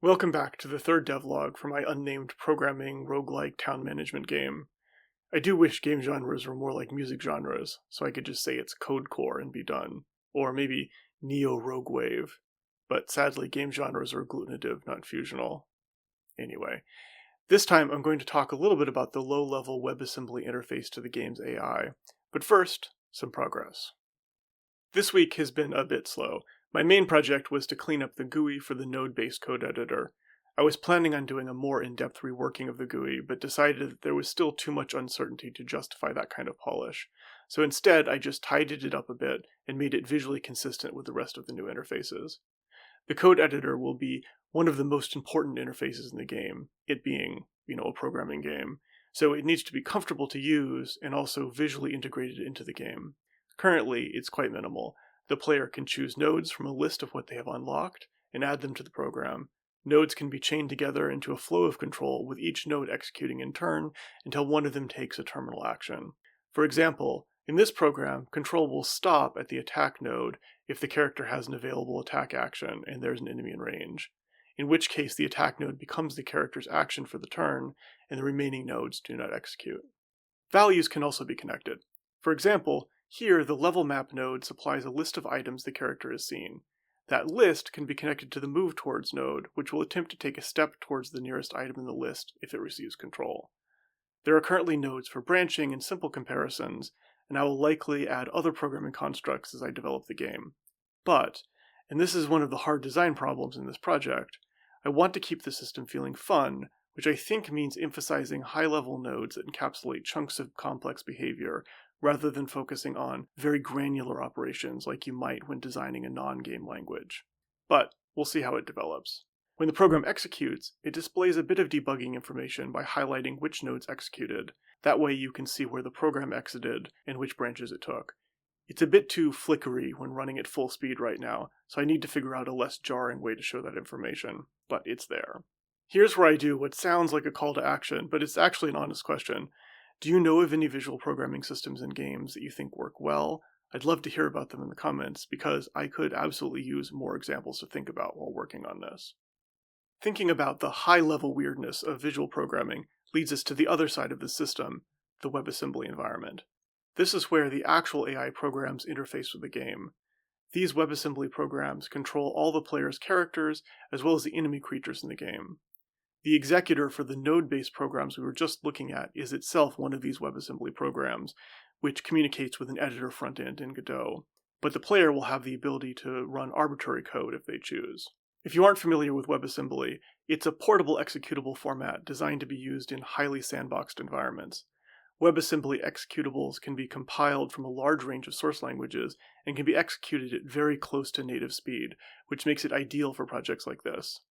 Welcome back to the third devlog for my unnamed programming roguelike town management game. I do wish game genres were more like music genres, so I could just say it's codecore and be done. Or maybe neo-rogue wave. But sadly, game genres are agglutinative, not fusional. Anyway, this time I'm going to talk a little bit about the low-level WebAssembly interface to the game's AI. But first, some progress. This week has been a bit slow. My main project was to clean up the GUI for the node-based code editor. I was planning on doing a more in-depth reworking of the GUI, but decided that there was still too much uncertainty to justify that kind of polish. So instead, I just tidied it up a bit and made it visually consistent with the rest of the new interfaces. The code editor will be one of the most important interfaces in the game, it being, a programming game. So it needs to be comfortable to use and also visually integrated into the game. Currently, it's quite minimal. The player can choose nodes from a list of what they have unlocked and add them to the program. Nodes can be chained together into a flow of control, with each node executing in turn until one of them takes a terminal action. For example, in this program, control will stop at the attack node if the character has an available attack action and there's an enemy in range, in which case the attack node becomes the character's action for the turn, and the remaining nodes do not execute. Values can also be connected. For example, here, the level map node supplies a list of items the character has seen. That list can be connected to the move towards node, which will attempt to take a step towards the nearest item in the list if it receives control. There are currently nodes for branching and simple comparisons, and I will likely add other programming constructs as I develop the game. But, and this is one of the hard design problems in this project, I want to keep the system feeling fun, which I think means emphasizing high-level nodes that encapsulate chunks of complex behavior rather than focusing on very granular operations like you might when designing a non-game language. But we'll see how it develops. When the program executes, it displays a bit of debugging information by highlighting which nodes executed. That way you can see where the program exited and which branches it took. It's a bit too flickery when running at full speed right now, so I need to figure out a less jarring way to show that information, but it's there. Here's where I do what sounds like a call to action, but it's actually an honest question. Do you know of any visual programming systems and games that you think work well? I'd love to hear about them in the comments, because I could absolutely use more examples to think about while working on this. Thinking about the high-level weirdness of visual programming leads us to the other side of the system, the WebAssembly environment. This is where the actual AI programs interface with the game. These WebAssembly programs control all the player's characters as well as the enemy creatures in the game. The executor for the node-based programs we were just looking at is itself one of these WebAssembly programs, which communicates with an editor frontend in Godot, but the player will have the ability to run arbitrary code if they choose. If you aren't familiar with WebAssembly, it's a portable executable format designed to be used in highly sandboxed environments. WebAssembly executables can be compiled from a large range of source languages and can be executed at very close to native speed, which makes it ideal for projects like this.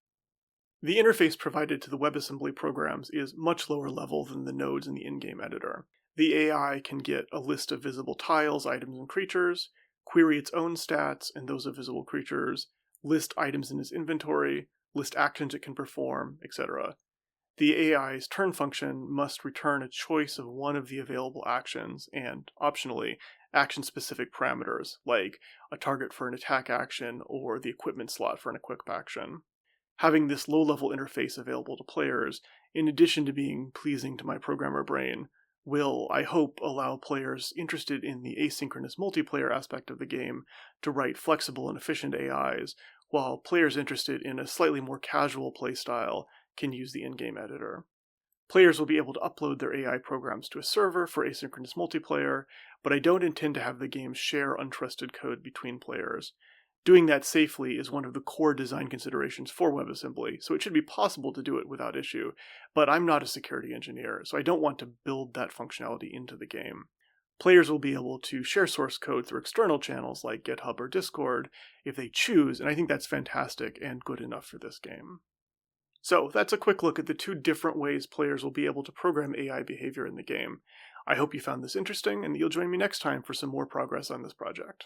The interface provided to the WebAssembly programs is much lower level than the nodes in the in-game editor. The AI can get a list of visible tiles, items, and creatures, query its own stats and those of visible creatures, list items in its inventory, list actions it can perform, etc. The AI's turn function must return a choice of one of the available actions and, optionally, action-specific parameters, like a target for an attack action or the equipment slot for an equip action. Having this low-level interface available to players, in addition to being pleasing to my programmer brain, will, I hope, allow players interested in the asynchronous multiplayer aspect of the game to write flexible and efficient AIs, while players interested in a slightly more casual playstyle can use the in-game editor. Players will be able to upload their AI programs to a server for asynchronous multiplayer, but I don't intend to have the game share untrusted code between players. Doing that safely is one of the core design considerations for WebAssembly, so it should be possible to do it without issue, but I'm not a security engineer, so I don't want to build that functionality into the game. Players will be able to share source code through external channels like GitHub or Discord if they choose, and I think that's fantastic and good enough for this game. So that's a quick look at the two different ways players will be able to program AI behavior in the game. I hope you found this interesting and that you'll join me next time for some more progress on this project.